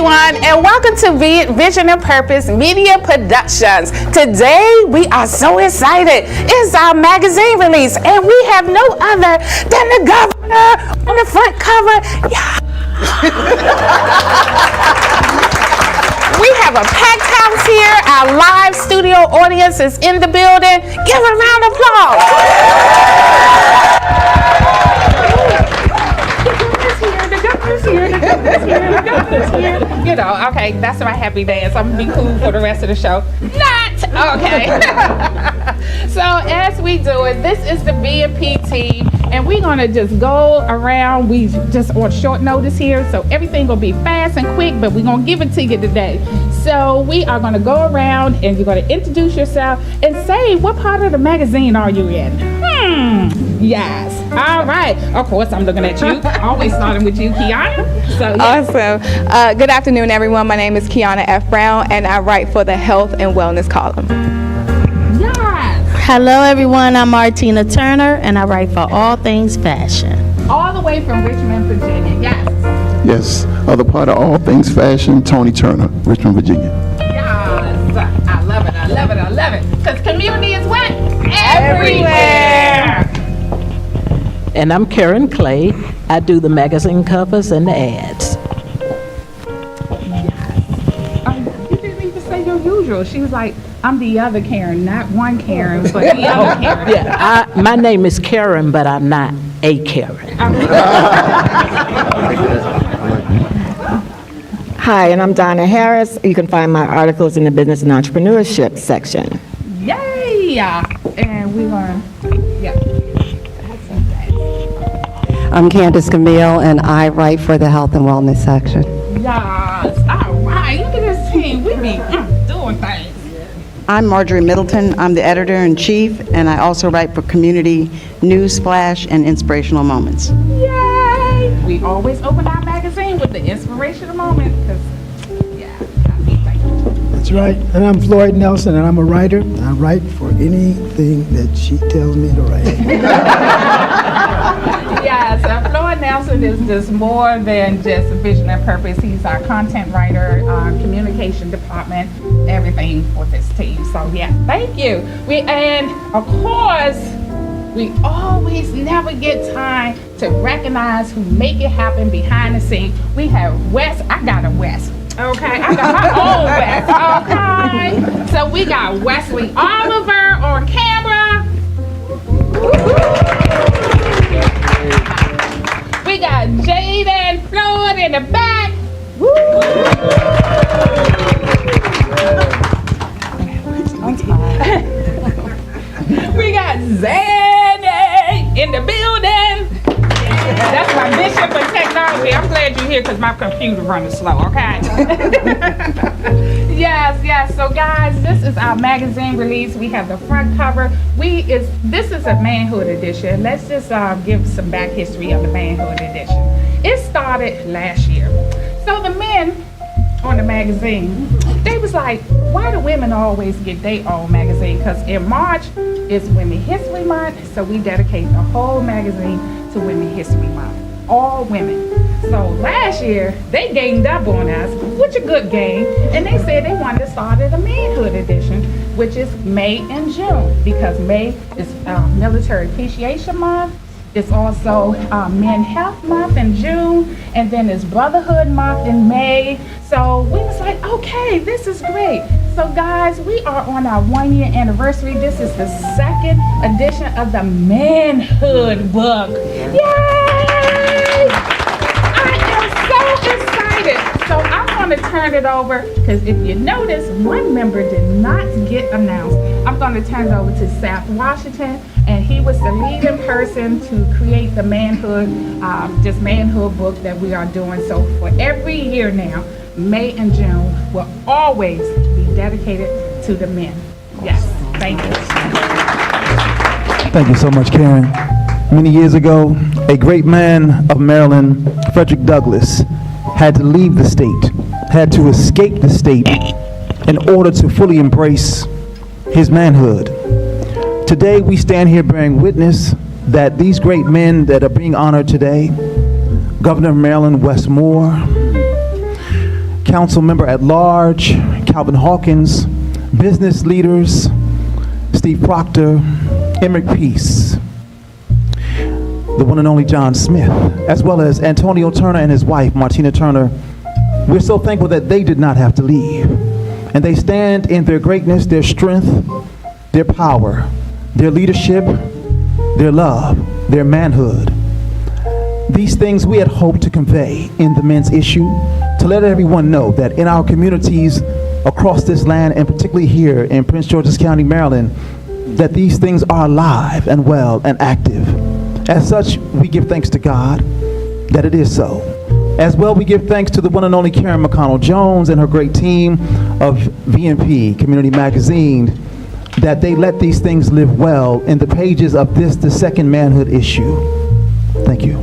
everyone, and welcome to Vision and Purpose Media Productions. Today, we are so excited. It's our magazine release, and we have no other than the governor on the front cover. Yeah. We have a packed house here. Our live studio audience is in the building. Give a round of applause. The governor's here. You know, okay, that's my happy dance. I'm gonna be cool for the rest of the show. Not okay. So as we do it, this is the V&P team, and we're gonna just go around. We just on short notice here, so everything gonna be fast and quick, but we're gonna give it to you today. So we are gonna go around, and you're gonna introduce yourself and say what part of the magazine are you in. Yes. All right. Of course, I'm looking at you. Always starting with you, Kiana. So yes. Awesome. Good afternoon, everyone. My name is Kiana F. Brown, and I write for the Health and Wellness column. Yes. Hello, everyone. I'm Martina Turner, and I write for All Things Fashion. All the way from Richmond, Virginia. Yes. Yes, other part of All Things Fashion, Tony Turner, Richmond, Virginia. Yes. I love it. I love it. I love it. Because community is what? Everywhere. And I'm Karen Clay. I do the magazine covers and the ads. You didn't even say your usual. She was like, I'm the other Karen, not one Karen, but the other Karen. Yeah, my name is Karen, but I'm not a Karen. Hi, and I'm Donna Harris. You can find my articles in the Business and Entrepreneurship section. Yay! And we're going to, yeah. I'm Candace Camille, and I write for the Health and Wellness section. Yes. All right. Look at this team. We be doing things. I'm Marjorie Middleton. I'm the editor-in-chief, and I also write for Community News Flash and Inspirational Moments. Yay! We always open our magazine with the inspirational moment because, yeah, that's right. And I'm Floyd Nelson, and I'm a writer. I write for anything that she tells me to write. Yes, Floyd Nelson is just more than just a vision and purpose. He's our content writer, communication department, everything for this team. So yeah, thank you. And of course, we always never get time to recognize who make it happen behind the scene. We have Wes. I got a Wes. Okay, I got my own Wes. Okay, so we got Wesley Oliver on camera. We got Jaden Floyd in the back. We got Zanny in the building. That's my bishop of technology. I'm glad you're here because my computer running slow, okay? Yes. So guys, this is our magazine release. We have the front cover. This is a manhood edition. Let's just give some back history of the manhood edition. It started last year. So the men on the magazine, they was like, why do women always get their own magazine? Because in March is Women's History Month, so we dedicate the whole magazine to Women's History Month. All women. So last year, they ganged up on us, which a good game, and they said they wanted to start a manhood edition, which is May and June, because May is Military Appreciation Month. It's also Men Health Month in June, and then it's Brotherhood Month in May. So we was like, okay, this is great. So guys, we are on our 1-year anniversary. This is the second edition of the Manhood book. Yay! I am so excited. So I'm going to turn it over, because if you notice, one member did not get announced. I'm going to turn it over to Seth Washington, and he was the leading person to create the manhood book that we are doing. So for every year now, May and June will always be dedicated to the men. Yes, thank you. Thank you so much, Karen. Many years ago, a great man of Maryland, Frederick Douglass, had to leave the state, had to escape the state in order to fully embrace his manhood. Today, we stand here bearing witness that these great men that are being honored today, Governor of Maryland, Wes Moore, Council Member at Large, Calvin Hawkins, business leaders, Steve Proctor, Emmerich Peace, the one and only John Smith, as well as Antonio Turner and his wife, Martina Turner. We're so thankful that they did not have to leave. And they stand in their greatness, their strength, their power, their leadership, their love, their manhood. These things we had hoped to convey in the men's issue, to let everyone know that in our communities across this land, and particularly here in Prince George's County, Maryland, that these things are alive and well and active. As such, we give thanks to God that it is so. As well, we give thanks to the one and only Karen McConnell Jones and her great team of VMP Community Magazine, that they let these things live well in the pages of this, the second manhood issue. Thank you.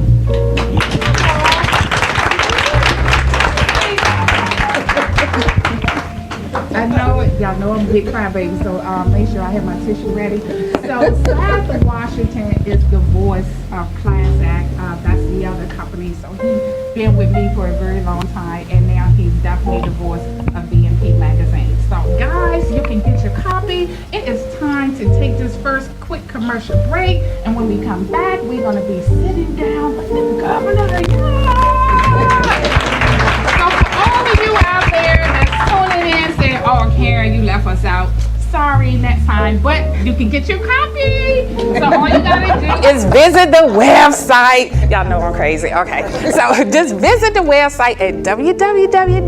Y'all know I'm a big crybaby, so make sure I have my tissue ready. So Seth Washington is the voice of Class Act. That's the other company. So he's been with me for a very long time, and now he's definitely the voice of VMP Magazine. So guys, you can get your copy. It is time to take this first quick commercial break, and when we come back, we're going to be sitting down with the governor. So for all of you out there that's tuning in saying, oh, Karen, you left us out. Sorry, next time, but you can get your copy. So all you gotta do is visit the website. Y'all know I'm crazy. Okay, so just visit the website at www.v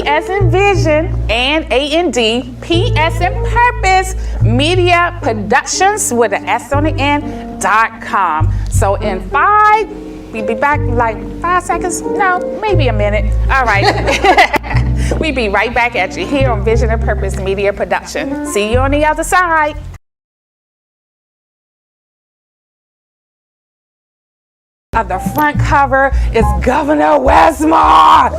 as in vision and A&D, P as in purpose, media productions with an S on the end.com. So in we'll be back in like 5 seconds. No, maybe a minute. All right. We'll be right back at you here on Vision and Purpose Media Production. See you on the other side. Of the front cover is Governor Westmore.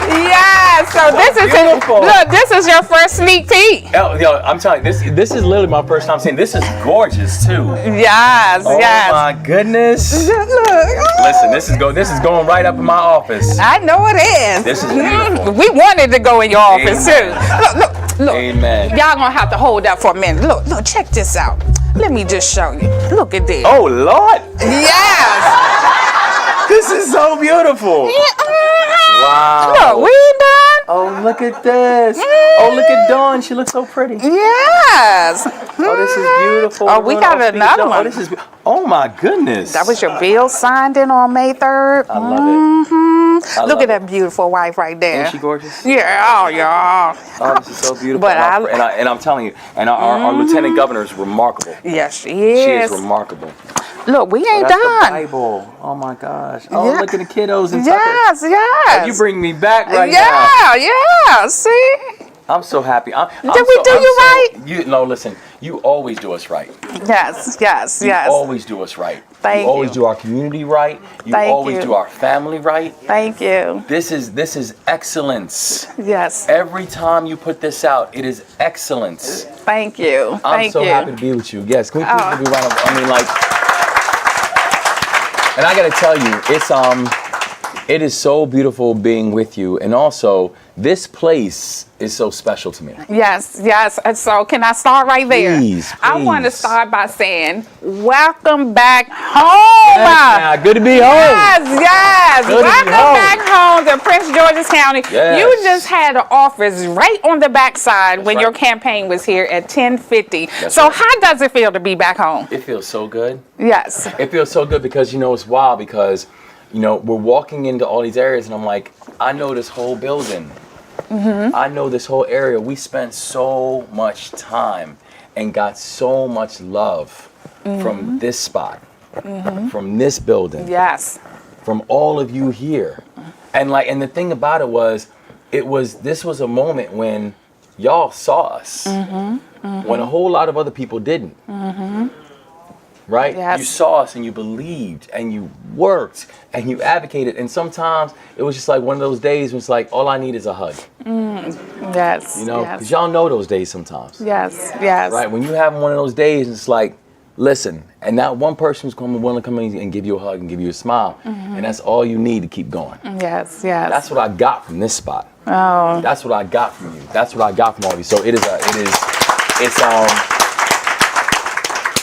Yes, so this is look, this is your first sneak peek. Yo, I'm telling you, this is literally my first time seeing. This is gorgeous too. Yes, yes. Oh my goodness. Listen, this is going right up in my office. I know it is. This is beautiful. We wanted to go in your office too. Look. Amen. Y'all gonna have to hold up for a minute. Look, check this out. Let me just show you. Look at this. Oh Lord. Yes. This is so beautiful. Wow. Look, we ain't done. Oh, look at this. Oh, look at Dawn. She looks so pretty. Yes. Oh, this is beautiful. Oh, we got another one. Oh, this is. Oh my goodness. That was your bill signed in on May 3rd. I love it. Look at that beautiful wife right there. Isn't she gorgeous? Yeah, yeah. Oh, this is so beautiful. But and I'm telling you, and our lieutenant governor is remarkable. Yes, she is. She is remarkable. Look, we ain't that's done. The Bible. Oh my gosh. Oh, Yeah. look at the kiddos and Yes, Tucker. yes. Oh, you bring me back right now. Yeah. See? I'm so happy. Did we do you right? No, listen. You always do us right. Yes. You always do us right. Thank you always you. do our community right. You Thank always you. do our family right. Thank you. This is excellence. Yes. Every time you put this out, it is excellence. Thank you. I'm so happy to be with you. Yes, can we please give you a round of, and I gotta tell you, it is so beautiful being with you, and also this place is so special to me. Yes. And so can I start right there? Please. I want to start by saying, welcome back home. Yes, good to be home. Yes. Good to be Welcome home. back home to Prince George's County. Yes. You just had an office right on the backside when right. your campaign was here at 1050. That's So right. how does it feel to be back home? It feels so good. Yes. It feels so good because, it's wild because, we're walking into all these areas and I'm like, I know this whole building. Mm-hmm. I know this whole area. We spent so much time and got so much love from this spot, from this building, Yes. from all of you here. And the thing about it was, this was a moment when y'all saw us, when a whole lot of other people didn't. Right? Yes. You saw us and you believed and you worked and you advocated. And sometimes it was just like one of those days when it's like, all I need is a hug. Yes. Because y'all know those days sometimes. Yes. Right? When you have one of those days, it's like, listen, and not one person's willing to come in and give you a hug and give you a smile, and that's all you need to keep going. Yes, yes. That's what I got from this spot. Oh. That's what I got from you. That's what I got from all of you. So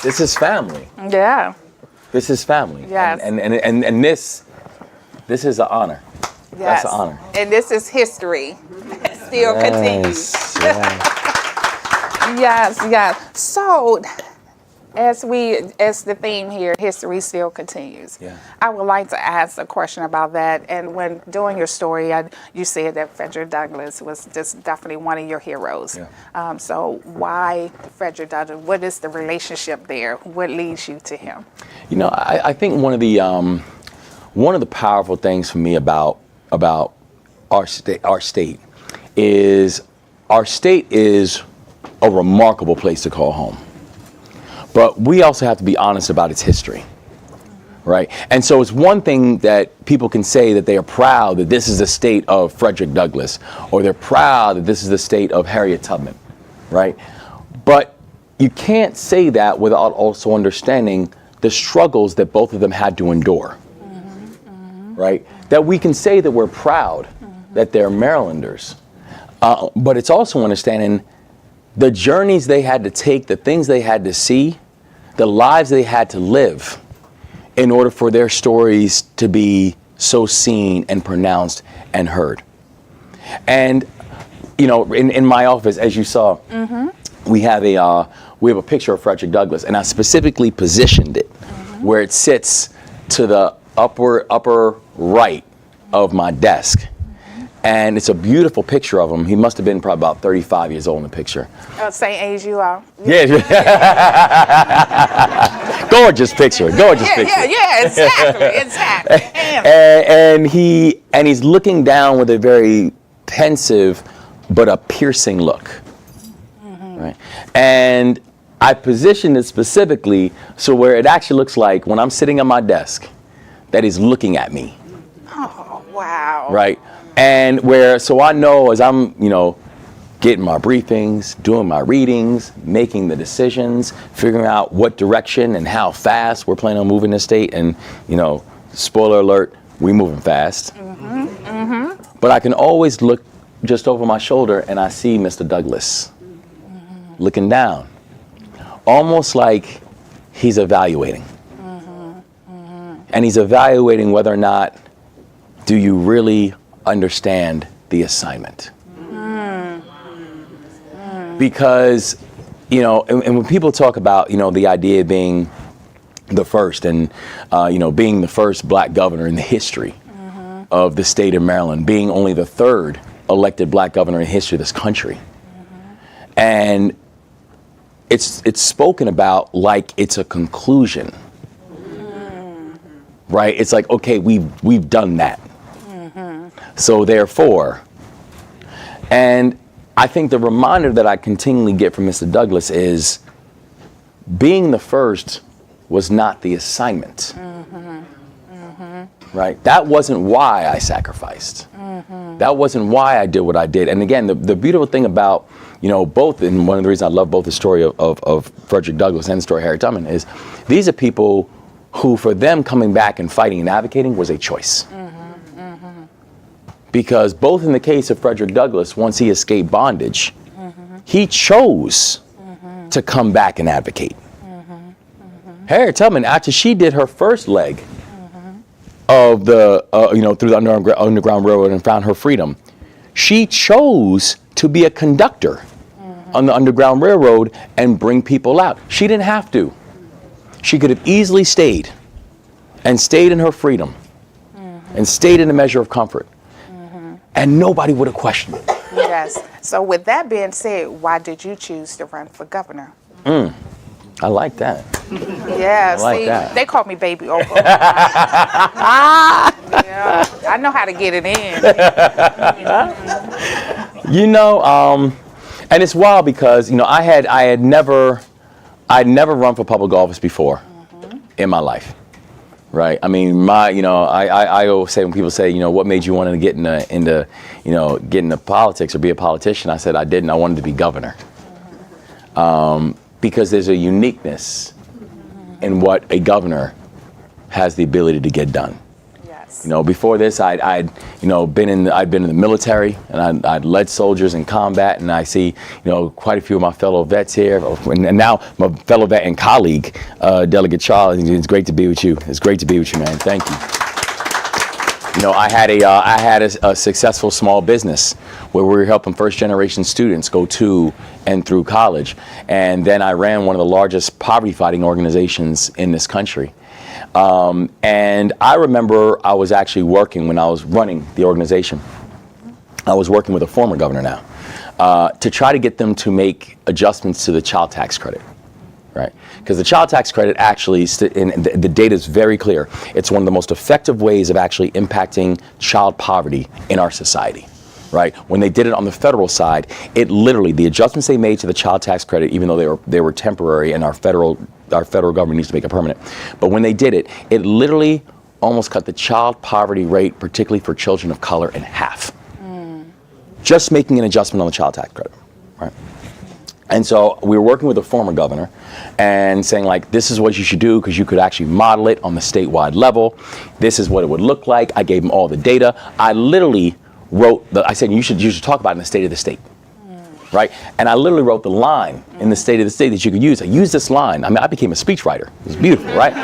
this is family. Yeah. This is family. Yes. And this is an honor. Yes. That's an honor. And this is history. Still continues. Yes. Yes, yes. So, as the theme here, history still continues. Yeah. I would like to ask a question about that. And when doing your story, you said that Frederick Douglass was just definitely one of your heroes. Yeah. So why Frederick Douglass? What is the relationship there? What leads you to him? You know, I think one of the powerful things for me about our state is our state is a remarkable place to call home. But we also have to be honest about its history, right? And so it's one thing that people can say that they are proud that this is the state of Frederick Douglass, or they're proud that this is the state of Harriet Tubman, right? But you can't say that without also understanding the struggles that both of them had to endure, right? That we can say that we're proud that they're Marylanders, but it's also understanding the journeys they had to take, the things they had to see, the lives they had to live in order for their stories to be so seen and pronounced and heard. And, you know, in my office, as you saw, we have a picture of Frederick Douglass, and I specifically positioned it where it sits to the upper right of my desk. And it's a beautiful picture of him. He must have been probably about 35 years old in the picture. Same age you are. Yeah. Gorgeous picture. Gorgeous picture. Yeah, exactly. And he's looking down with a very pensive but a piercing look. Right. And I positioned it specifically so where it actually looks like when I'm sitting at my desk that he's looking at me. Oh, wow. Right. And so I know as I'm, you know, getting my briefings, doing my readings, making the decisions, figuring out what direction and how fast we're planning on moving the state. And, you know, spoiler alert, we moving fast. But I can always look just over my shoulder and I see Mr. Douglass looking down, almost like he's evaluating. And he's evaluating whether or not do you really understand the assignment. Because, you know, and when people talk about, you know, the idea of being the first and, you know, being the first black governor in the history of the state of Maryland, being only the third elected black governor in history of this country. And it's spoken about like it's a conclusion, right? It's like, okay, we've done that. So therefore, and I think the reminder that I continually get from Mr. Douglass is being the first was not the assignment, right? That wasn't why I sacrificed. That wasn't why I did what I did. And again, the beautiful thing about, you know, both, and one of the reasons I love both the story of Frederick Douglass and the story of Harriet Tubman is these are people who, for them coming back and fighting and advocating was a choice. Because both in the case of Frederick Douglass, once he escaped bondage, he chose to come back and advocate. Harriet Tubman, after she did her first leg of the, you know, through the Underground Railroad and found her freedom, she chose to be a conductor on the Underground Railroad and bring people out. She didn't have to. She could have easily stayed and stayed in her freedom and stayed in a measure of comfort. And nobody would have questioned it. Yes. So with that being said, why did you choose to run for governor? I like that. Yeah, I like see, that. they call me Baby Oprah. Yeah, I know how to get it in. You know, and it's wild because, you know, I'd never run for public office before in my life. Right. I mean, you know, I always say when people say, you know, what made you want to get into, you know, get into politics or be a politician? I said I didn't. I wanted to be governor. Because there's a uniqueness in what a governor has the ability to get done. Yes. You know, before this, I'd been in the military, and I'd led soldiers in combat, and I see, quite a few of my fellow vets here, and now my fellow vet and colleague, Delegate Charles. It's great to be with you. It's great to be with you, man. Thank you. I had a successful small business where we were helping first-generation students go to and through college, and then I ran one of the largest poverty-fighting organizations in this country. And I remember I was actually working when I was running the organization. I was working with a former governor now to try to get them to make adjustments to the child tax credit. Right, because the child tax credit actually, and the data is very clear, it's one of the most effective ways of actually impacting child poverty in our society. Right, when they did it on the federal side, it literally, the adjustments they made to the child tax credit, even though they were temporary, and our federal government needs to make it permanent, but when they did it, it literally almost cut the child poverty rate, particularly for children of color, in half. Just making an adjustment on the child tax credit. Right. And so we were working with a former governor and saying, like, this is what you should do because you could actually model it on the statewide level. This is what it would look like. I gave him all the data. I literally wrote, I said, you should talk about it in the state of the state. Right? And I literally wrote the line in the state of the state that you could use. I used this line. I mean, I became a speechwriter. It was beautiful, right?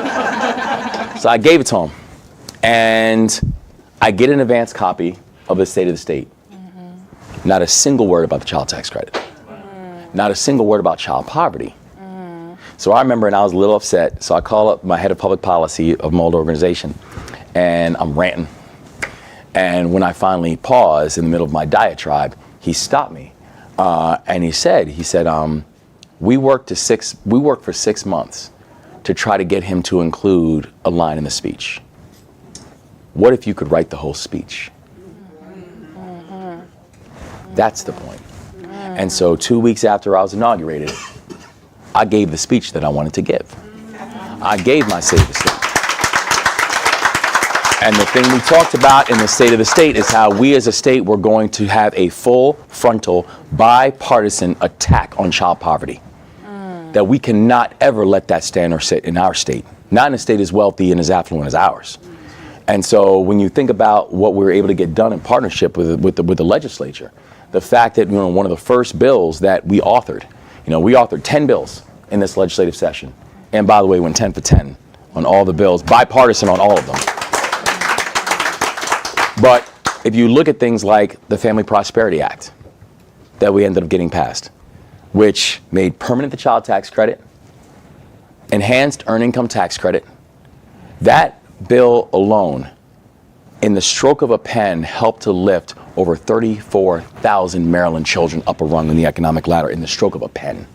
So I gave it to him. And I get an advance copy of the state of the state. Not a single word about the child tax credit. Not a single word about child poverty. So I remember, and I was a little upset, so I call up my head of public policy of my old organization, and I'm ranting. And when I finally paused in the middle of my diatribe, he stopped me. And he said, we worked for 6 months to try to get him to include a line in the speech. What if you could write the whole speech? That's the point. And so 2 weeks after I was inaugurated, I gave the speech that I wanted to give. I gave my State of the State. And the thing we talked about in the State of the State is how we as a state were going to have a full frontal bipartisan attack on child poverty. That we cannot ever let that stand or sit in our state. Not in a state as wealthy and as affluent as ours. And so when you think about what we were able to get done in partnership with the legislature, the fact that one of the first bills that we authored, we authored 10 bills in this legislative session. And by the way, went 10 for 10 on all the bills, bipartisan on all of them. But if you look at things like the Family Prosperity Act that we ended up getting passed, which made permanent the child tax credit, enhanced earned income tax credit, that bill alone, in the stroke of a pen, helped to lift over 34,000 Maryland children up a rung in the economic ladder in the stroke of a pen.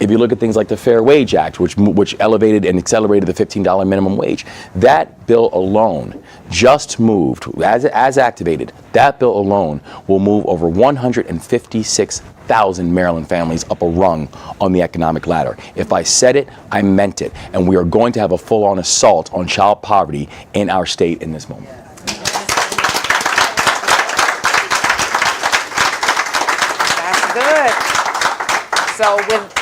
If you look at things like the Fair Wage Act, which elevated and accelerated the $15 minimum wage, that bill alone just moved, as activated, that bill alone will move over 156,000 Maryland families up a rung on the economic ladder. If I said it, I meant it. And we are going to have a full-on assault on child poverty in our state in this moment. So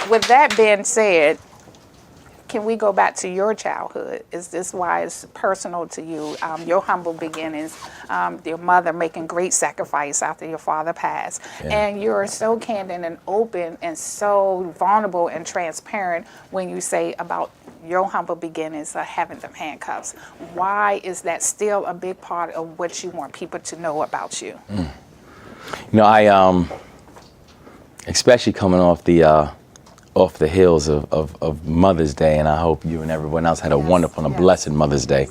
with that being said, can we go back to your childhood? Is this why it's personal to you? Your humble beginnings, your mother making great sacrifice after your father passed. Yeah. And you're so candid and open and so vulnerable and transparent when you say about your humble beginnings of having them handcuffs. Why is that still a big part of what you want people to know about you? I especially coming off the heels of Mother's Day, and I hope you and everyone else had a wonderful and a blessed Mother's Day.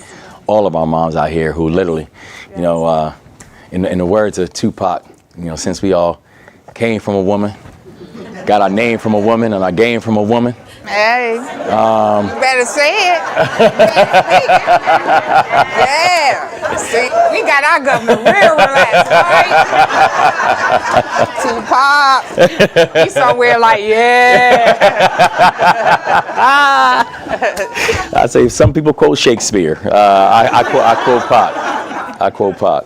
All of our moms out here who literally, in the words of Tupac, since we all came from a woman, got our name from a woman and our game from a woman. Hey, you better say it. Yeah. See, we got our governor real relaxed, right? Tupac. He's somewhere like, yeah. I say some people quote Shakespeare. I quote Pac. I quote Pac.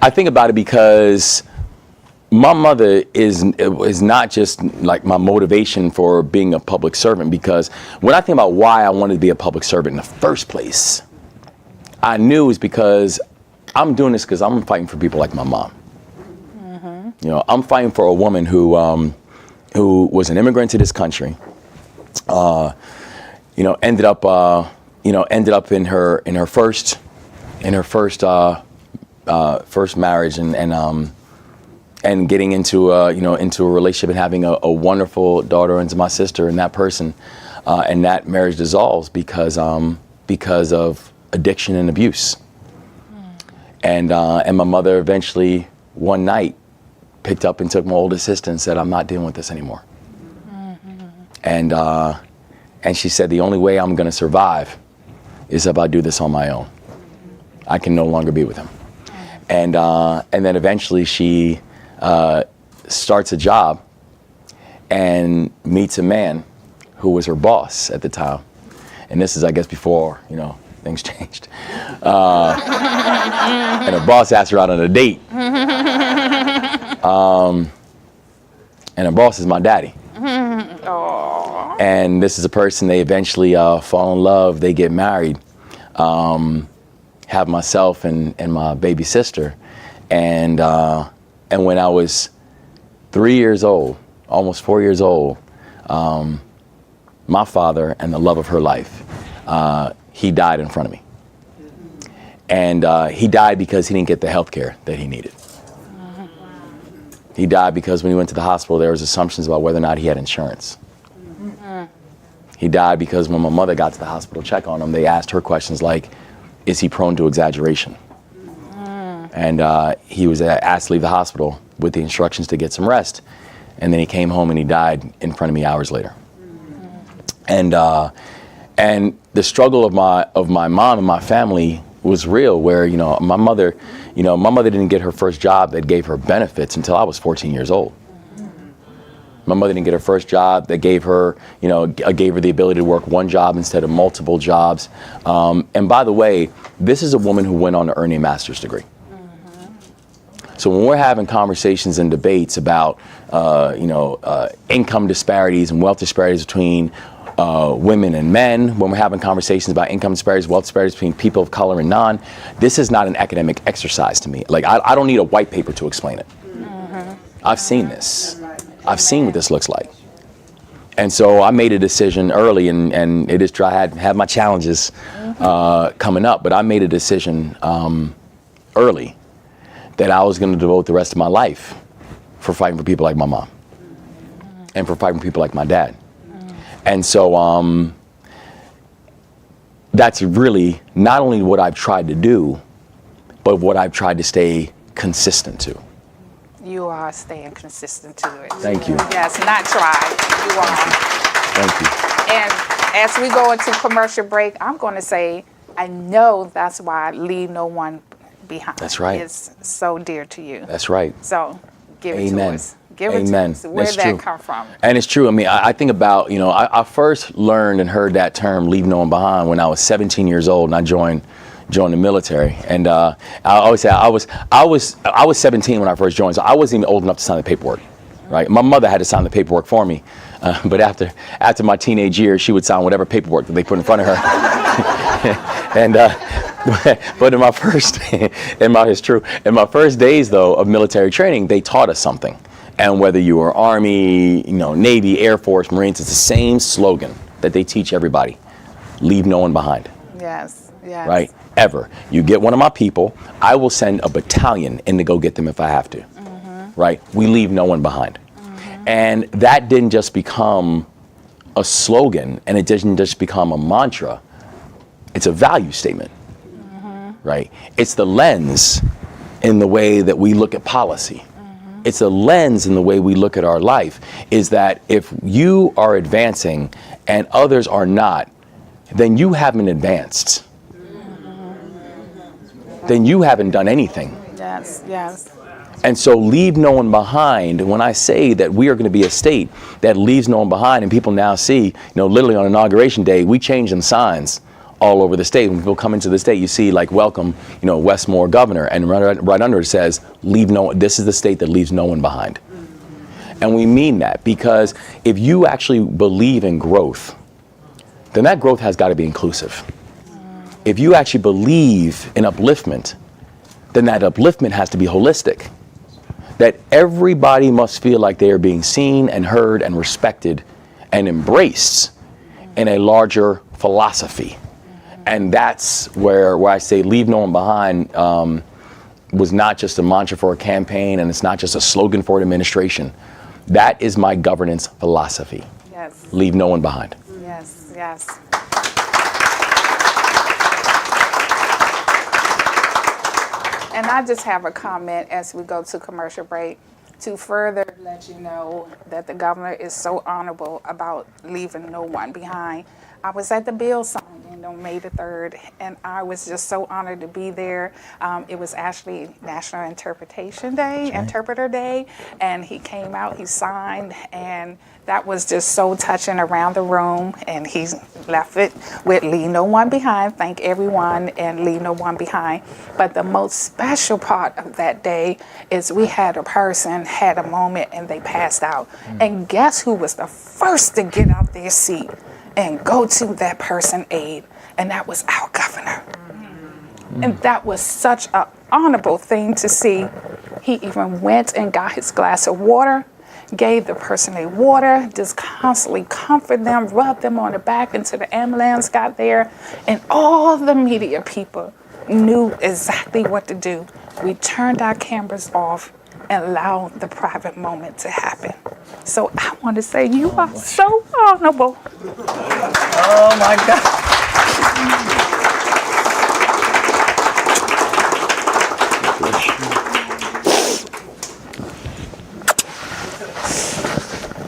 I think about it because my mother is not just like my motivation for being a public servant, because when I think about why I wanted to be a public servant in the first place, I knew it was because I'm doing this because I'm fighting for people like my mom. You know, I'm fighting for a woman who was an immigrant to this country. You know, ended up in her first marriage and getting into a relationship and having a wonderful daughter and my sister, and that person and that marriage dissolves because of addiction and abuse. And my mother eventually one night picked up and took my oldest sister and said, "I'm not dealing with this anymore." And she said, "The only way I'm going to survive is if I do this on my own. I can no longer be with him." And then eventually she starts a job and meets a man who was her boss at the time. And this is, I guess, before, things changed. And her boss asked her out on a date. And her boss is my daddy. And this is a person, they eventually fall in love, they get married, have myself and my baby sister. And when I was 3 years old, almost 4 years old, my father and the love of her life, he died in front of me. And he died because he didn't get the health care that he needed. He died because when he went to the hospital, there was assumptions about whether or not he had insurance. He died because when my mother got to the hospital to check on him, they asked her questions like, is he prone to exaggeration? And he was asked to leave the hospital with the instructions to get some rest. And then he came home and he died in front of me hours later. And the struggle of my mom and my family was real, where, my mother didn't get her first job that gave her benefits until I was 14 years old. My mother didn't get her first job that gave her the ability to work one job instead of multiple jobs. And by the way, this is a woman who went on to earn a master's degree. So when we're having conversations and debates about, income disparities and wealth disparities between women and men, when we're having conversations about income disparities, wealth disparities between people of color and non, this is not an academic exercise to me. Like, I don't need a white paper to explain it. I've seen this. I've seen what this looks like. And so I made a decision early, and it is true, I had my challenges coming up, but I made a decision early that I was going to devote the rest of my life for fighting for people like my mom and for fighting for people like my dad. And so that's really not only what I've tried to do, but what I've tried to stay consistent to. You are staying consistent to it. Thank you. Yes, not try. You are. Thank you. And as we go into commercial break, I'm going to say, I know that's why Leave No One Behind. That's right. Is so dear to you. That's right. So give it Amen. to us. Give it to us. Where did that come from? And it's true. I mean, I think about, I first learned and heard that term, leave no one behind, when I was 17 years old and I joined the military. And I always say I was 17 when I first joined, so I wasn't even old enough to sign the paperwork. Right? My mother had to sign the paperwork for me, but after my teenage years, she would sign whatever paperwork that they put in front of her. And but in my first days though of military training, they taught us something. And whether you were Army, Navy, Air Force, Marines, it's the same slogan that they teach everybody: leave no one behind. Yes. Yes. Right? Ever. You get one of my people, I will send a battalion in to go get them if I have to. Right? We leave no one behind. And that didn't just become a slogan, and it didn't just become a mantra. It's a value statement. Right? It's the lens in the way that we look at policy. It's a lens in the way we look at our life, is that if you are advancing and others are not, then you haven't advanced. Then you haven't done anything. Yes, yes. And so leave no one behind. When I say that we are going to be a state that leaves no one behind, and people now see, literally on Inauguration Day, we changed them signs all over the state. When people come into the state, you see like welcome, Westmore governor, and right under it says, this is the state that leaves no one behind. And we mean that because if you actually believe in growth, then that growth has got to be inclusive. If you actually believe in upliftment, then that upliftment has to be holistic. That everybody must feel like they are being seen and heard and respected and embraced in a larger philosophy. And that's where I say leave no one behind was not just a mantra for a campaign, and it's not just a slogan for an administration. That is my governance philosophy. Yes. Leave no one behind. Yes, yes. And I just have a comment as we go to commercial break to further let you know that the governor is so honorable about leaving no one behind. I was at the bill signing on May the 3rd, and I was just so honored to be there. It was actually National Interpretation Day, Interpreter Day, and he came out, he signed, and that was just so touching around the room, and he left it with leave no one behind, thank everyone, and leave no one behind. But the most special part of that day is we had a person had a moment and they passed out. And guess who was the first to get out their seat and go to that person aid? And that was our governor. And that was such an honorable thing to see. He even went and got his glass of water, gave the person a water, just constantly comfort them, rubbed them on the back until the ambulance got there. And all the media people knew exactly what to do. We turned our cameras off and allowed the private moment to happen. So I want to say you are so honorable. Oh my God.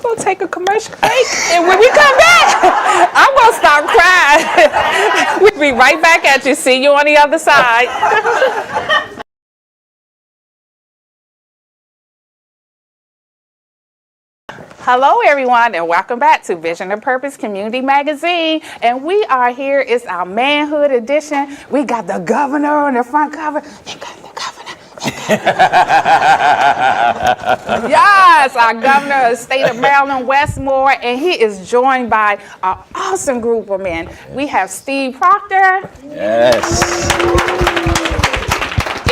We'll take a commercial break, and when we come back, I'm gonna stop crying. We'll be right back at you. See you on the other side. Hello, everyone, and welcome back to Vision and Purpose Community Magazine. And we are here. It's our manhood edition. We got the governor on the front cover. You got the governor. Yes, our governor of the state of Maryland, Westmore, and he is joined by an awesome group of men. We have Steve Proctor. Yes.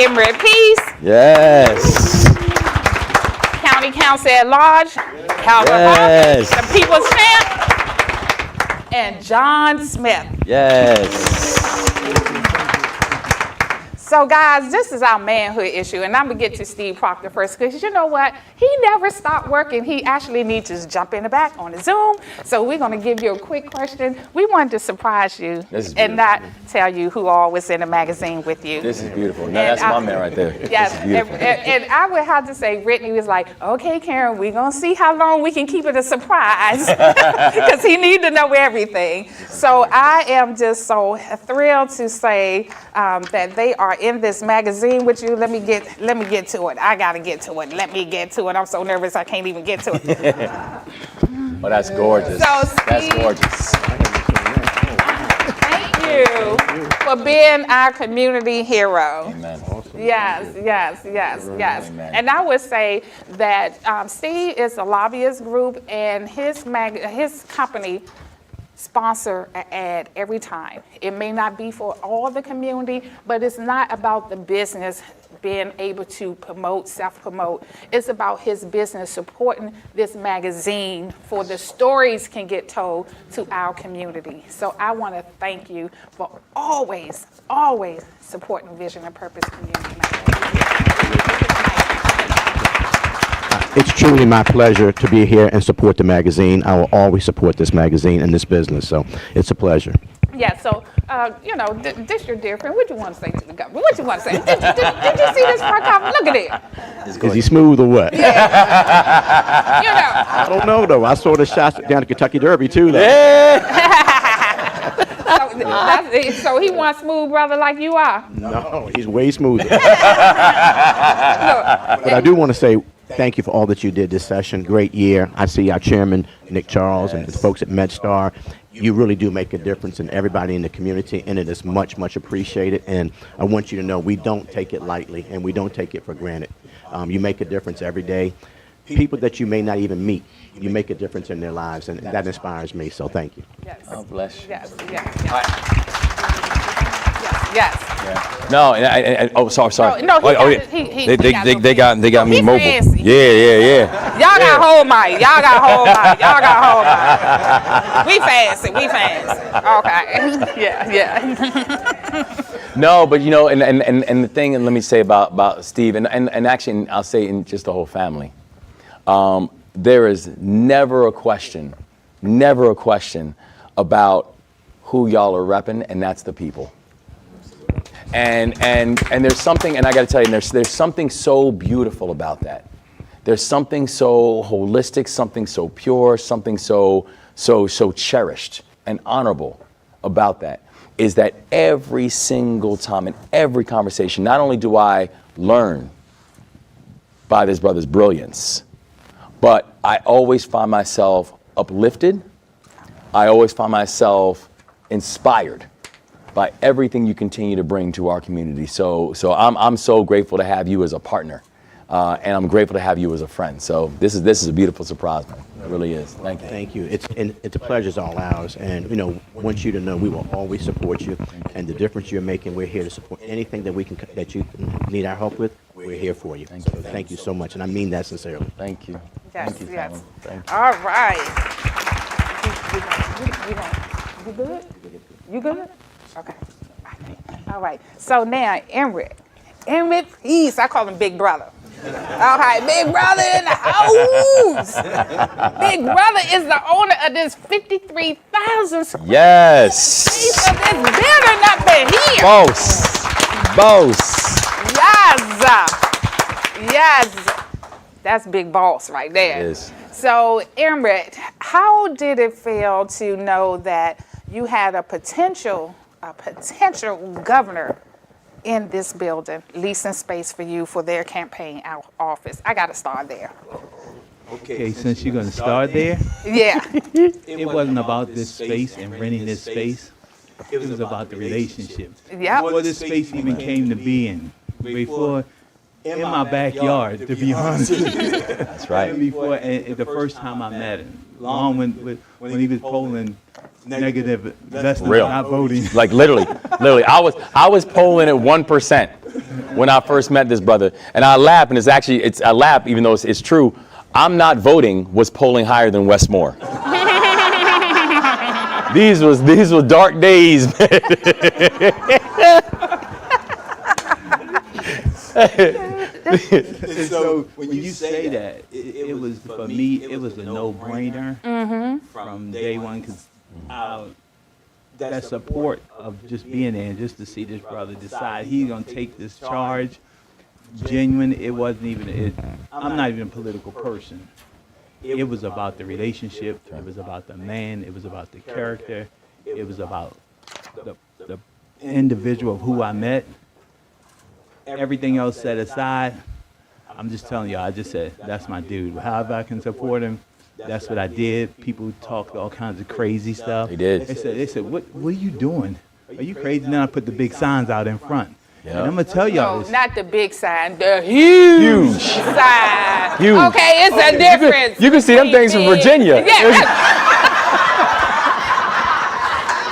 Emery Peace. Yes. County Council at Large. Calvin Yes. Hawkins, the People's Champ. And John Smith. Yes. So guys, this is our manhood issue, and I'm gonna get to Steve Proctor first, because you know what? He never stopped working. He actually needs to just jump in the back on the Zoom. So we're gonna give you a quick question. We wanted to surprise you and not tell you who all was in the magazine with you. This is beautiful. No, that's my man right there. Yes, This is beautiful. and I would have to say, Brittany was like, okay, Karen, we're gonna see how long we can keep it a surprise, because he needs to know everything. So I am just so thrilled to say that they are in this magazine with you. Let me get to it. I gotta get to it. Let me get to it. I'm so nervous I can't even get to it. Oh, that's gorgeous. So, That's Steve, gorgeous. thank you for being our community hero. Amen. Yes, yes, yes, yes. Amen. And I would say that Steve is a lobbyist group, and his company sponsor an ad every time. It may not be for all the community, but it's not about the business being able to promote, self-promote. It's about his business supporting this magazine for the stories can get told to our community. So I want to thank you for always, always supporting Vision and Purpose Community Magazine. It's truly my pleasure to be here and support the magazine. I will always support this magazine and this business, so it's a pleasure. Yeah, so, this you're different. What you want to say to the government? What you want to say? Did you see this front cover? Look at it. Is he smooth or what? You know. I don't know, though. I saw the shots down at Kentucky Derby, too, though. So he wants smooth brother like you are. No, he's way smoother. But I do want to say, Thank you for all that you did this session. Great year. I see our chairman, Nick Charles, and the folks at MedStar. You really do make a difference in everybody in the community, and it is much, much appreciated. And I want you to know we don't take it lightly, and we don't take it for granted. You make a difference every day. People that you may not even meet, you make a difference in their lives, and that inspires me, so thank you. Yes. Oh, bless you. Yes, yes. No, and oh, sorry. No, yeah. They got me mobile. fancy. Yeah. Y'all got hold mic. Y'all got hold mic. We fancy. Okay. Yeah. No, but you know, and the thing, and let me say about Steve, and actually, I'll say in just the whole family, there is never a question about who y'all are repping, and that's the people. And there's something, and I got to tell you, there's something so beautiful about that. There's something so holistic, something so pure, something so cherished and honorable about that. Is that every single time in every conversation, not only do I learn by this brother's brilliance, but I always find myself uplifted. I always find myself inspired by everything you continue to bring to our community. So I'm so grateful to have you as a partner, and I'm grateful to have you as a friend. So this is a beautiful surprise, man. It really is. Thank you. Thank you. It's a pleasure's all ours, and you know, want you to know we will always support you, and the difference you're making, we're here to support anything that you need our help with. We're here for you. Thank you so much, and I mean that sincerely. Thank you. Yes, Thank you, yes. Fallon. Thank you. All right. You good? You good? Okay. All right. So now, Emrick, peace. I call him Big Brother. All right, Big Brother in the house. Big Brother is the owner of this 53,000 square Yes. piece of this building up in here. Boss. Yes. That's big boss right there. It is. So, Emrick, how did it feel to know that you had a potential governor in this building, leasing space for you for their campaign office? I got to start there. Okay, since you're going to start there, Yeah. it wasn't about this space and renting this space. It was about the relationship. Yep. Before this space even came to being, before in my backyard, to be honest. That's right. Before, and the first time I met him, long when he was polling negative investment, Real. not voting. Like literally. I was polling at 1% when I first met this brother, and I laugh, and I laugh even though it's true. I'm not voting was polling higher than Westmore. These were dark days, man. So when you say that, it was, for me, it was a no-brainer from day one, because that support of just being there and just to see this brother decide he's going to take this charge, genuine. It wasn't even, I'm not even a political person. It was about the relationship. It was about the man. It was about the character. It was about the individual of who I met. Everything else set aside, I'm just telling y'all, I just said, that's my dude. However I can support him, that's what I did. People talked all kinds of crazy stuff. They did. They said, what are you doing? Are you crazy? Then I put the big signs out in front. Yep. And I'm going to tell y'all No, this. not the big sign, the huge sign. Huge. Okay, it's a difference. You can see them things from Virginia. Yeah.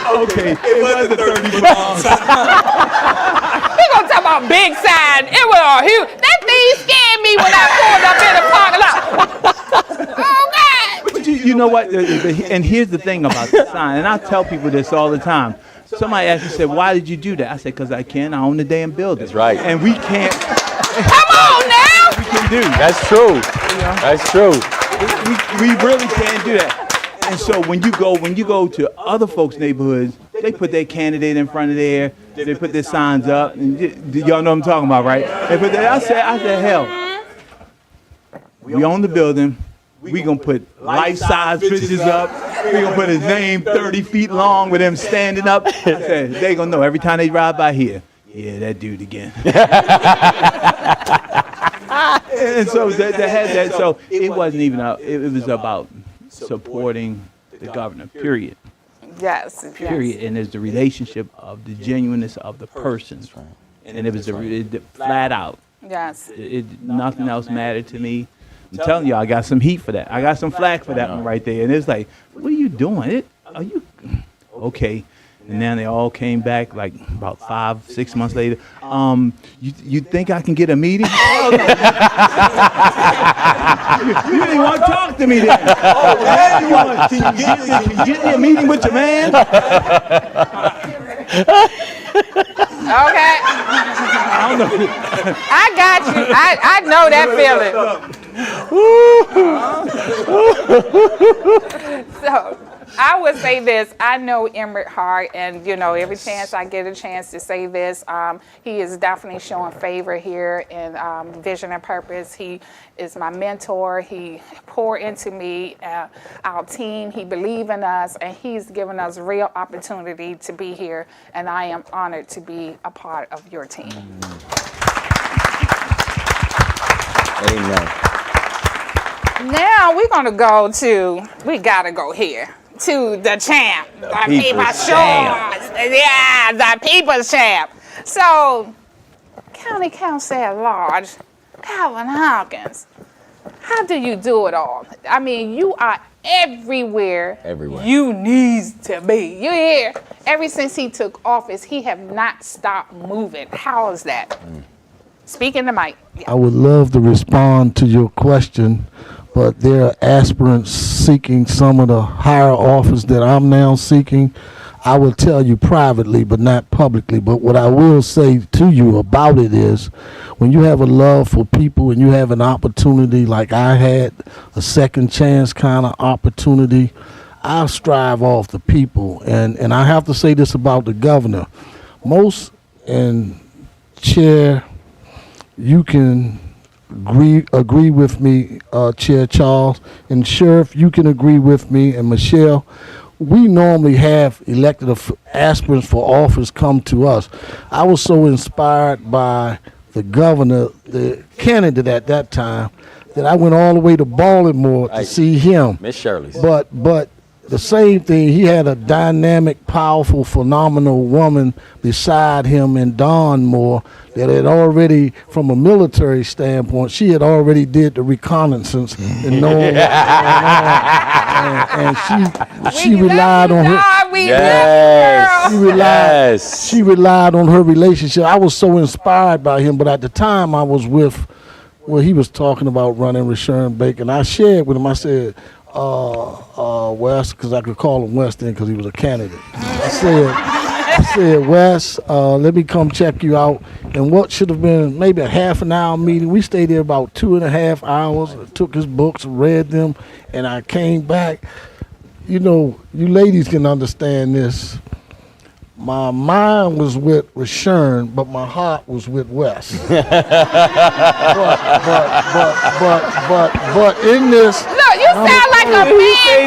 Okay, it wasn't 30 miles. We gonna talk about big sign. It was a huge. That thing scared me when I pulled up in the parking lot. Oh God! But you know what? And here's the thing about the sign, and I tell people this all the time. Somebody asked me, said, "Why did you do that?" I said, "Because I can. I own the damn building." That's right. And we can't. Come on now! We can do. That's true. That's true. We really can't do that. And so when you go to other folks' neighborhoods, they put their candidate in front of there. They put their signs up. And y'all know what I'm talking about, right? They put that. I said, hell, we own the building. We gonna put life-size pictures up. We gonna put his name 30 feet long with him standing up. I said, they gonna know every time they ride by here. Yeah, that dude again. And so they had that. So it wasn't even. It was about supporting the governor. Period. Yes. Period. And there's the relationship of the genuineness of the person, and it was flat out. Yes. Nothing else mattered to me. I'm telling you, I got some heat for that. I got some flack for that one right there. And it's like, what are you doing? Are you okay? And then they all came back like about 5-6 months later. You think I can get a meeting? Oh, no. You didn't want to talk to me then. Oh, man, can you get me a meeting with your man? Okay. I don't know. I got you. I know that feeling. So I would say this. I know Emmett Hart, and every chance I get a chance to say this, he is definitely showing favor here in Vision and Purpose. He is my mentor. He poured into me, our team. He believed in us, and he's given us real opportunity to be here. And I am honored to be a part of your team. Amen. Now we're gonna go we gotta go here to the champ, the people's champ. Yeah, the people's champ. So, County Council at Large, Calvin Hawkins, how do you do it all? I mean, you are everywhere. You need to be. You hear? Ever since he took office, he have not stopped moving. How is that? Speak in the mic. I would love to respond to your question, but there are aspirants seeking some of the higher office that I'm now seeking. I will tell you privately, but not publicly. But what I will say to you about it is, when you have a love for people and you have an opportunity like I had, a second chance kind of opportunity, I strive off the people. And I have to say this about the governor. Most, and Chair, you can agree with me, Chair Charles, and Sheriff, you can agree with me, and Michelle. We normally have elected aspirants for office come to us. I was so inspired by the governor, the candidate at that time, that I went all the way to Baltimore to see him. Miss Shirley's. But the same thing, he had a dynamic, powerful, phenomenal woman beside him in Dawn Moore that had already, from a military standpoint, she had already did the reconnaissance and knowing what was going on. And she relied on her. She relied on her relationship. I was so inspired by him, but at the time I was with, well, he was talking about running with Sharon Baker, and I shared with him, I said, Wes, because I could call him Wes then because he was a candidate. I said, Wes, let me come check you out. And what should have been maybe a half an hour meeting, we stayed there about 2.5 hours, took his books, read them, and I came back. You know, you ladies can understand this. My mind was with Sharon, but my heart was with Wes. but in this, no, you sound like a man.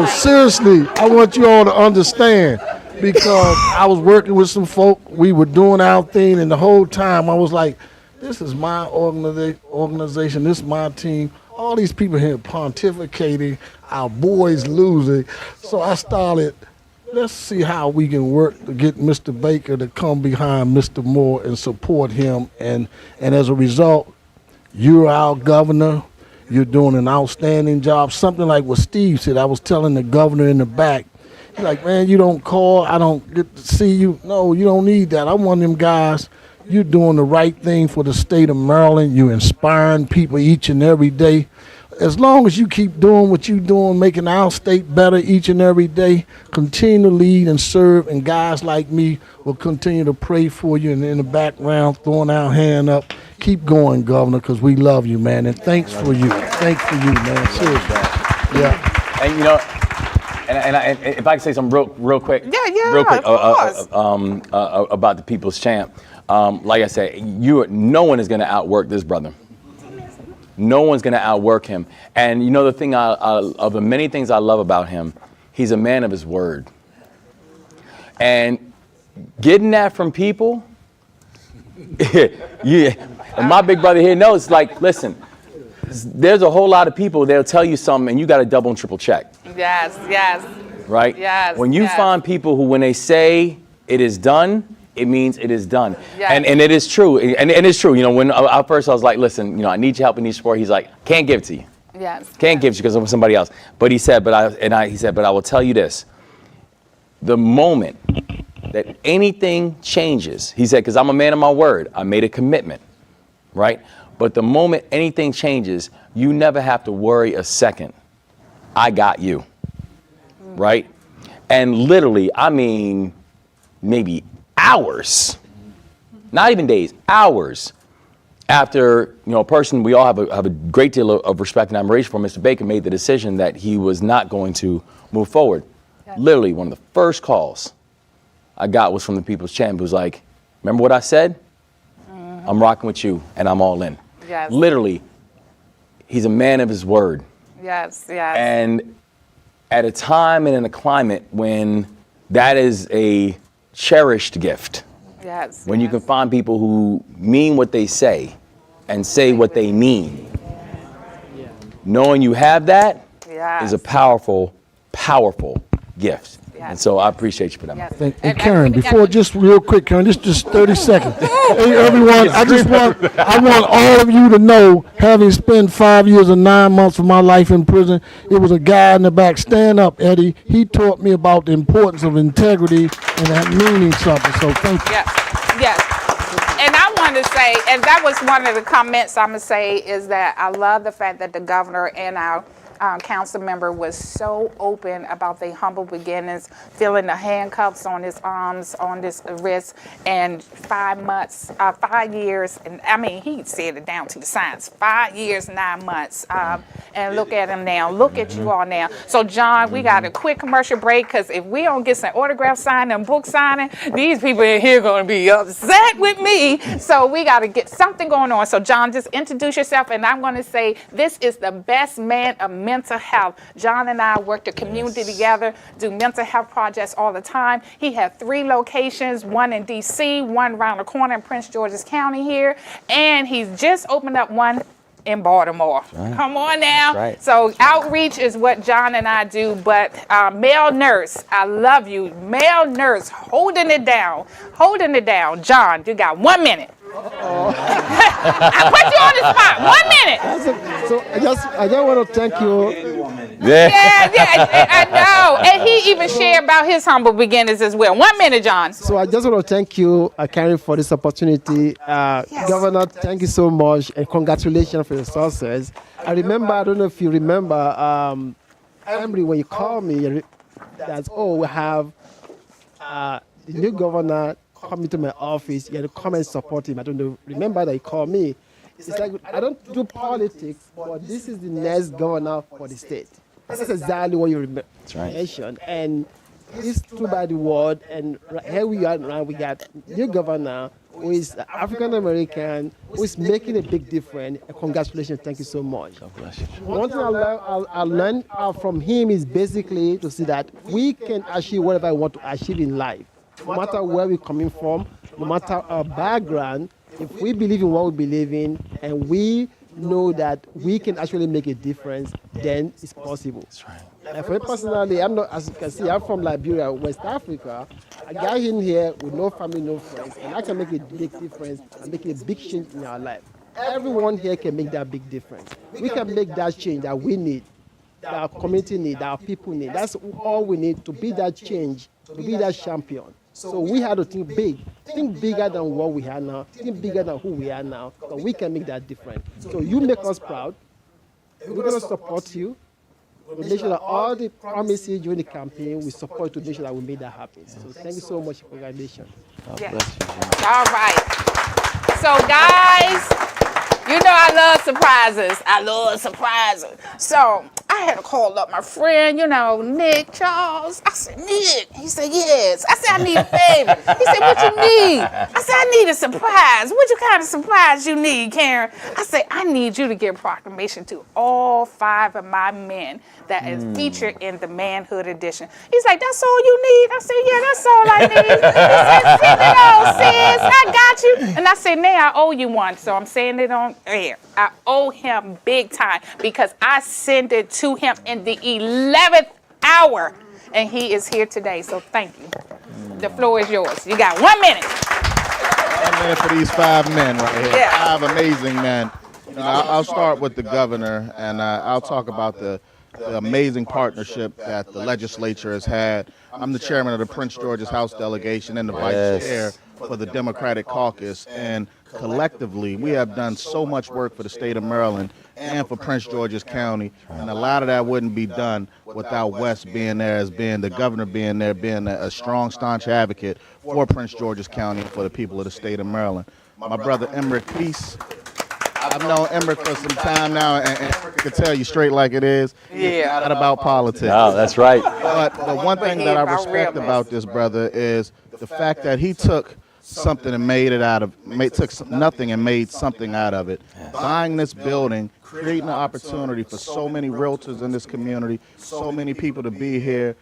Seriously, I want you all to understand, because I was working with some folk, we were doing our thing, and the whole time I was like, this is my organization, this is my team. All these people here pontificating, our boys losing. So I started, let's see how we can work to get Mr. Baker to come behind Mr. Moore and support him. And as a result, you're our governor. You're doing an outstanding job. Something like what Steve said. I was telling the governor in the back, he's like, man, you don't call, I don't get to see you. No, you don't need that. I'm one of them guys. You're doing the right thing for the state of Maryland. You're inspiring people each and every day. As long as you keep doing what you're doing, making our state better each and every day, continue to lead and serve, and guys like me will continue to pray for you, and in the background, throwing our hand up. Keep going, Governor, because we love you, man, and thanks for you. Thanks for you, man. Seriously. Yeah. And you know, and if I can say something real quick. Real quick about the People's Champ. Like I said, no one is going to outwork this brother. No one's going to outwork him. And you know the thing, of the many things I love about him, he's a man of his word. And getting that from people, yeah. And my big brother here knows, like, listen, there's a whole lot of people, they'll tell you something and you got to double and triple check. Yes, yes. Right? Yes, when you yes. find people who, when they say it is done, it means it is done. Yes. And it is true. And it's true. You know, when at first I was like, listen, you know, I need your help in need support. He's like, can't give it to you. Yes. Can't give it to you because I'm with somebody else. But he said, but I will tell you this. The moment that anything changes, he said, because I'm a man of my word, I made a commitment, right? But the moment anything changes, you never have to worry a second. I got you, right? And literally, I mean, maybe hours, not even days, hours after, you know, a person we all have a great deal of respect and admiration for, Mr. Baker, made the decision that he was not going to move forward. Yes. Literally, one of the first calls I got was from the People's Champ, who was like, remember what I said? Mm-hmm. I'm rocking with you, and I'm all in. Yes. Literally, he's a man of his word. Yes, yes. And at a time and in a climate when that is a cherished gift, yes, when you can find people who mean what they say and say what they mean, knowing you have that is a powerful, powerful gift. And so I appreciate you for that. Yes. And Karen, before, just real quick, Karen, just 30 seconds. Hey, everyone, I want all of you to know, having spent 5 years and 9 months of my life in prison, it was a guy in the back, stand up, Eddie. He taught me about the importance of integrity and that meaning something. So thank you. Yes, yes. And I want to say, and that was one of the comments I'm going to say, is that I love the fact that the governor and our council member was so open about their humble beginnings, feeling the handcuffs on his arms, on his wrist, and 5 months, 5 years, and I mean, he said it down to the science, 5 years, 9 months, and look at him now, look at you all now. So John, we got a quick commercial break, because if we don't get some autograph signing and book signing, these people in here going to be upset with me. So we got to get something going on. So John, just introduce yourself, and I'm going to say, this is the best man of mental health. John and I work the community together, do mental health projects all the time. He had 3 locations, one in DC, one around the corner in Prince George's County here, and he's just opened up one in Baltimore. Right. Come on now. Right. So outreach is what John and I do, but male nurse, I love you. Male nurse, holding it down. John, you got 1 minute. I put you on the spot. 1 minute. So I just want to thank you. Yeah, I know. And he even shared about his humble beginnings as well. 1 minute, John. So I just want to thank you, Karen, for this opportunity. Yes. Governor, thank you so much, and congratulations for your success. I don't know if you remember, Emily, when you called me, that, we have the new governor coming to my office, you had to come and support him. I don't know, remember that he called me. It's like, I don't do politics, but this is the next governor for the state. That's exactly what you mentioned. And it's true by the word, and here we are now, we got new governor who is African American, who is making a big difference. And congratulations, thank you so much. God bless you. One thing I learned from him is basically to see that we can achieve whatever I want to achieve in life. No matter where we're coming from, no matter our background, if we believe in what we believe in, and we know that we can actually make a difference, then it's possible. That's right. And for me personally, I'm not, as you can see, I'm from Liberia, West Africa. I got in here with no family, no friends, and I can make a big difference and make a big change in our life. Everyone here can make that big difference. We can make that change that we need, that our community need, that our people need. That's all we need to be that change, to be that champion. So we have to think big, think bigger than what we are now, think bigger than who we are now, so we can make that difference. So you make us proud. We're going to support you. We'll make sure that all the promises during the campaign, we support to make sure that we make that happen. So thank you so much. Congratulations. Yeah. All right. So guys, you know I love surprises. So I I had to call up my friend, Nick Charles. I said, Nick. He said, yes. I said, I need a favor. He said, what you need? I said, I need a surprise. What kind of surprise you need, Karen? I said, I need you to give a proclamation to all 5 of my men that is featured in the Manhood Edition. He's like, that's all you need? I said, yeah, that's all I need. He said, send it on, sis. I got you. And I said, now I owe you one, so I'm saying it on air. I owe him big time because I sent it to him in the 11th hour, and he is here today, so thank you. The floor is yours. You got 1 minute. 1 minute for these 5 men right here. Yeah. 5 amazing men. I'll start with the governor, and I'll talk about the amazing partnership that the legislature has had. I'm the chairman of the Prince George's House delegation and the vice chair for the Democratic caucus, and collectively we have done so much work for the state of Maryland and for Prince George's County, and a lot of that wouldn't be done without Wes being there, as being the governor, being there, being a strong, staunch advocate for Prince George's County and for the people of the state of Maryland. My brother Emmerich Peace, I've known Emmerich for some time now, and Emmerich can tell you straight like it is. It's not about politics. No, that's right. But the one thing that I respect about this brother is the fact that he took something and took nothing and made something out of it. Buying this building, creating an opportunity for so many realtors in this community, so many people to be here,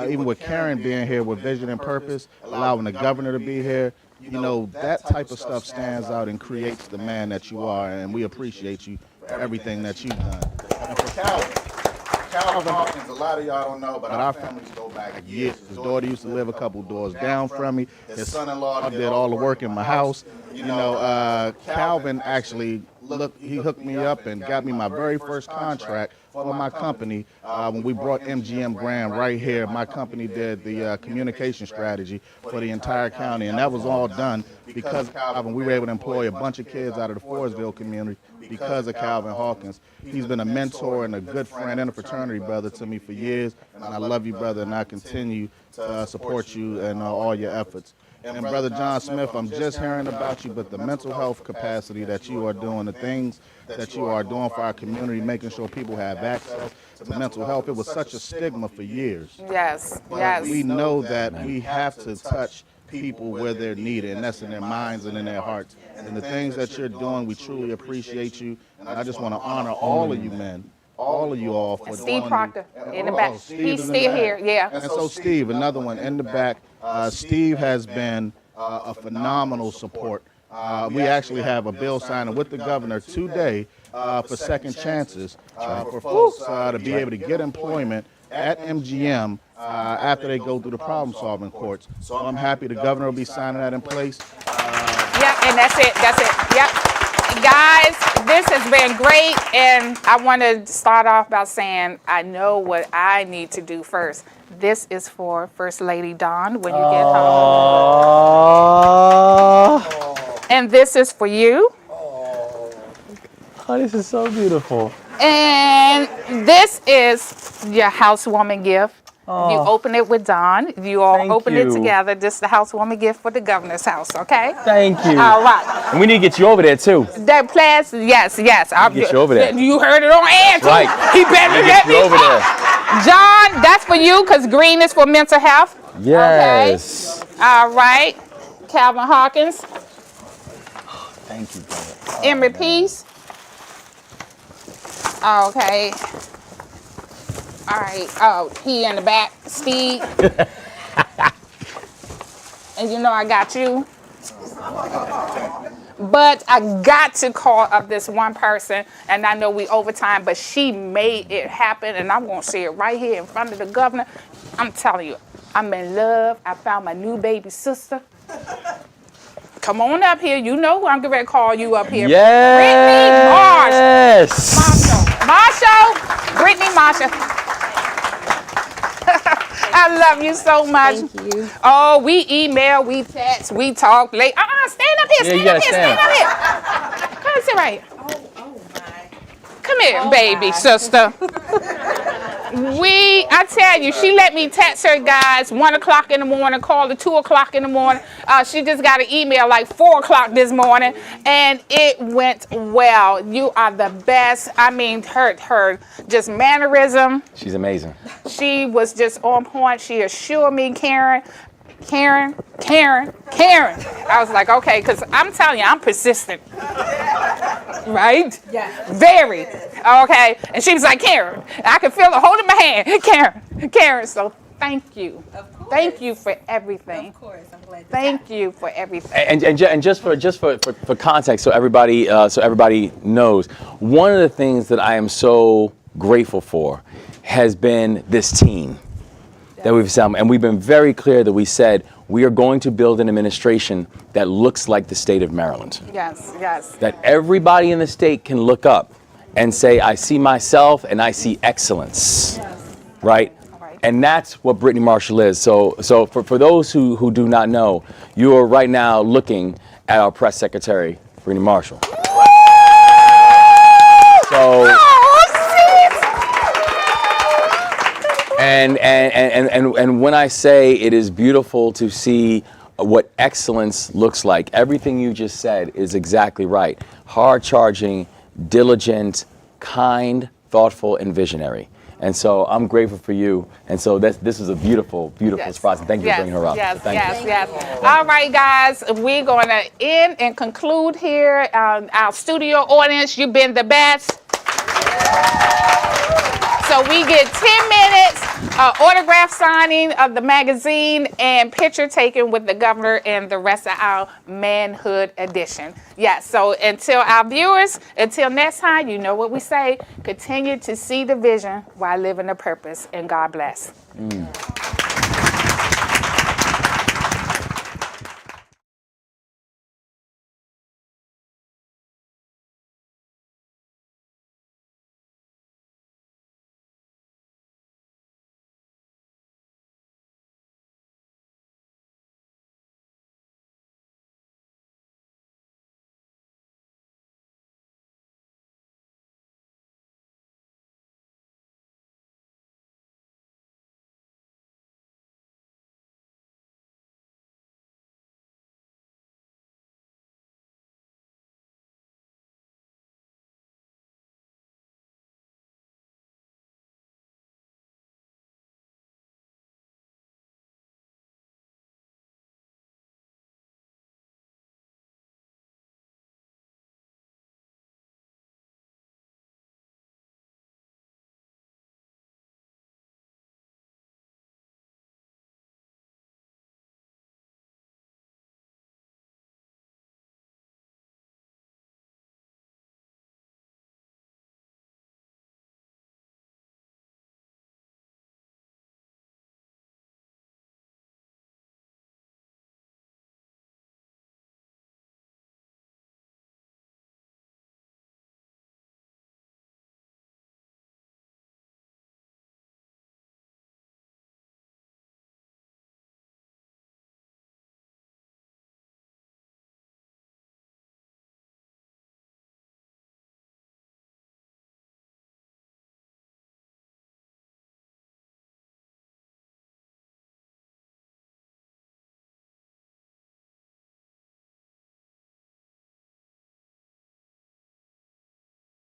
even with Karen being here with vision and purpose, allowing the governor to be here. That type of stuff stands out and creates the man that you are, and we appreciate you for everything that you've done. And for Calvin Hawkins, a lot of y'all don't know, but our families go back years. His daughter used to live a couple doors down from me. His son-in-law did all the work in my house. Calvin actually he hooked me up and got me my very first contract for my company when we brought MGM Grand right here. My company did the communication strategy for the entire county, and that was all done because of Calvin. We were able to employ a bunch of kids out of the Forestville community because of Calvin Hawkins. He's been a mentor and a good friend and a fraternity brother to me for years, and I love you, brother, and I continue to support you and all your efforts. And Brother John Smith, I'm just hearing about you, but the mental health capacity that you are doing, the things that you are doing for our community, making sure people have access to mental health, it was such a stigma for years. Yes, but we know that we have to touch people where they're needed, and that's in their minds and in their hearts. And the things that you're doing, we truly appreciate you. And I just want to honor all of you men, all of you all for Steve Proctor in the back. He's still here, yeah. And so Steve, another one in the back. Steve has been a phenomenal support. We actually have a bill signing with the governor today for second chances for folks to be able to get employment at MGM after they go through the problem-solving courts. So I'm happy the governor will be signing that in place. Yeah, and that's it. Yep. Guys, this has been great, and I want to start off by saying I know what I need to do first. This is for First Lady Dawn when you get home. And this is for you. Oh, this is so beautiful. And this is your housewarming gift. You open it with Dawn. You all open it together. This is the housewarming gift for the governor's house, okay? Thank you. All right. And we need to get you over there, too. That plans, yes. I'll get you over there. You heard it on air, too. Right. He better get me over there. John, that's for you, because green is for mental health. Yes. Okay. All right. Calvin Hawkins. Thank you, brother. Emery Peace. Okay. All right. Oh, he in the back. Steve. And you know I got you. But I got to call up this one person, and I know we overtime, but she made it happen, and I'm going to say it right here in front of the governor. I'm telling you, I'm in love. I found my new baby sister. Come on up here. You know who I'm going to call you up here. Yes. Brittany Marshall. Brittany Marshall. I love you so much. Thank you. Oh, we email, we text, we talk late. Stand up here, stand up here. Come sit right. Oh my. Come here, baby sister. I tell you, she let me text her guys 1 o'clock in the morning, call her 2 o'clock in the morning. She just got an email like 4 o'clock this morning, and it went well. You are the best. I mean, her just mannerism. She's amazing. She was just on point. She assured me, Karen. I was like, okay, because I'm telling you, I'm persistent. Right? Yeah. Very. Okay. And she was like, Karen. I could feel her holding my hand. Karen. So thank you. Thank you for everything. Of course. I'm glad. Thank you for everything. And just for context, so everybody knows, one of the things that I am so grateful for has been this team that we've assembled, and we've been very clear that we said we are going to build an administration that looks like the state of Maryland. Yes, yes. That everybody in the state can look up and say, I see myself and I see excellence, yes. Right? And that's what Brittany Marshall is. So for those who do not know, you are right now looking at our press secretary, Brittany Marshall. So. And when I say it is beautiful to see what excellence looks like, everything you just said is exactly right. Hard-charging, diligent, kind, thoughtful, and visionary. And so I'm grateful for you. And so this is a beautiful, beautiful surprise. And thank you for bringing her up. Yes. All right, guys, we're going to end and conclude here. Our studio audience, you've been the best. So we get 10 minutes autograph signing of the magazine and picture taken with the governor and the rest of our manhood edition. Yes, so until our viewers, until next time, you know what we say, continue to see the vision while living the purpose, and God bless.